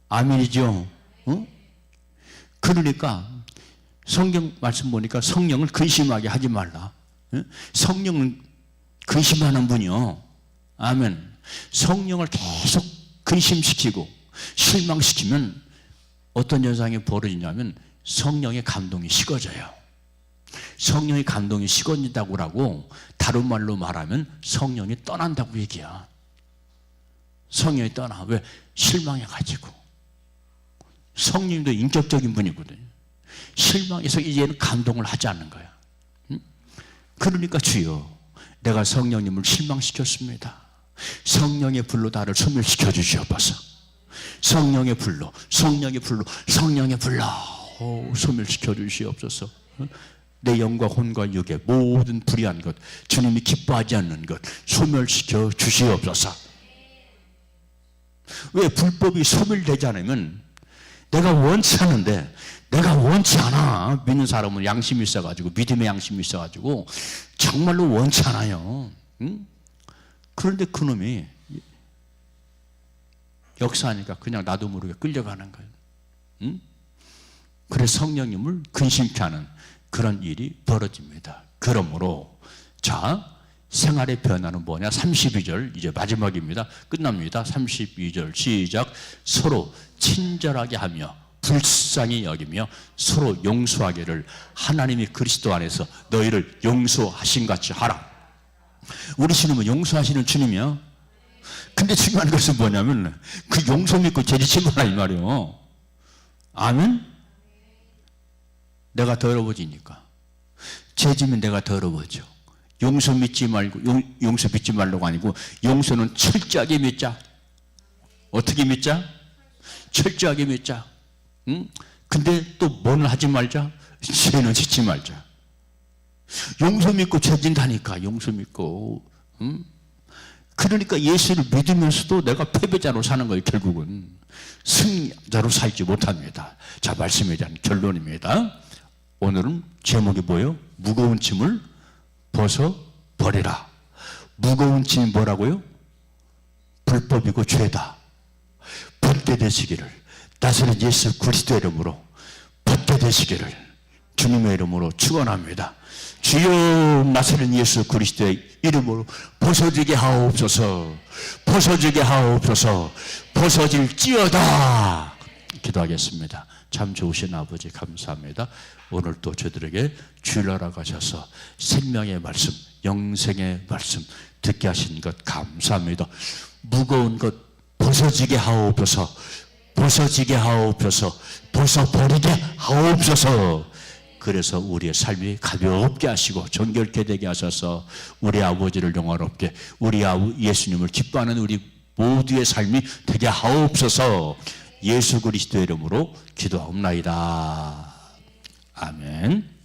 아멘이죠? 그러니까 성경 말씀 보니까 성령을 근심하게 하지 말라. 성령은 근심하는 분이요. 아멘. 성령을 계속 근심시키고 실망시키면 어떤 현상이 벌어지냐면 성령의 감동이 식어져요. 성령의 감동이 식어진다고 하고 다른 말로 말하면 성령이 떠난다고 얘기야. 성령이 떠나. 왜? 실망해가지고. 성령도 인격적인 분이거든요. 실망해서 이제는 감동을 하지 않는 거야. 그러니까 주여, 내가 성령님을 실망시켰습니다. 성령의 불로 나를 소멸시켜 주시옵소서. 성령의 불로, 성령의 불로, 성령의 불로 소멸시켜 주시옵소서. 내 영과 혼과 육의 모든 불의한 것, 주님이 기뻐하지 않는 것 소멸시켜 주시옵소서. 왜? 불법이 소멸되지 않으면 내가 원치 않은데, 내가 원치 않아. 믿는 사람은 양심이 있어가지고, 믿음의 양심이 있어가지고 정말로 원치 않아요. 그런데 그놈이 역사하니까 그냥 나도 모르게 끌려가는 거예요. 그래서 성령님을 근심케 하는 그런 일이 벌어집니다. 그러므로 자, 생활의 변화는 뭐냐? 32절 이제 마지막입니다. 끝납니다. 32절 시작. 서로 친절하게 하며 불쌍히 여기며 서로 용서하기를 하나님이 그리스도 안에서 너희를 용서하신 같이 하라. 우리 주님은 용서하시는 주님이야. 근데 중요한 것은 뭐냐면 그 용서 믿고 죄짓지 마라 이 말이에요. 아멘? 내가 더러워지니까. 죄지면 내가 더러워져. 용서 믿지 말고, 용서 믿지 말라고 아니고 용서는 철저하게 믿자. 어떻게 믿자? 철저하게 믿자. 근데 또 뭐는 하지 말자? 죄는 짓지 말자. 용서 믿고 죄 진다니까. 용서 믿고. 그러니까 예수를 믿으면서도 내가 패배자로 사는 거예요. 결국은 승자로 살지 못합니다. 자, 말씀에 대한 결론입니다. 오늘은 제목이 뭐예요? 무거운 짐을 벗어버리라. 무거운 짐이 뭐라고요? 불법이고 죄다. 벗게 되시기를, 나사렛 예수 그리스도 이름으로 벗게 되시기를 주님의 이름으로 축원합니다. 주여 나사렛 예수 그리스도의 이름으로 벗어지게 하옵소서. 벗어지게 하옵소서. 벗어질지어다. 기도하겠습니다. 참 좋으신 아버지 감사합니다. 오늘 또 저들에게 주일나라 가셔서 생명의 말씀, 영생의 말씀 듣게 하신 것 감사합니다. 무거운 것 벗어지게 하옵소서. 벗어지게 하옵소서. 벗어버리게 하옵소서. 그래서 우리의 삶이 가볍게 하시고 정결케 되게 하셔서 우리 아버지를 영화롭게, 우리 예수님을 기뻐하는 우리 모두의 삶이 되게 하옵소서. 예수 그리스도의 이름으로 기도하옵나이다. 아멘.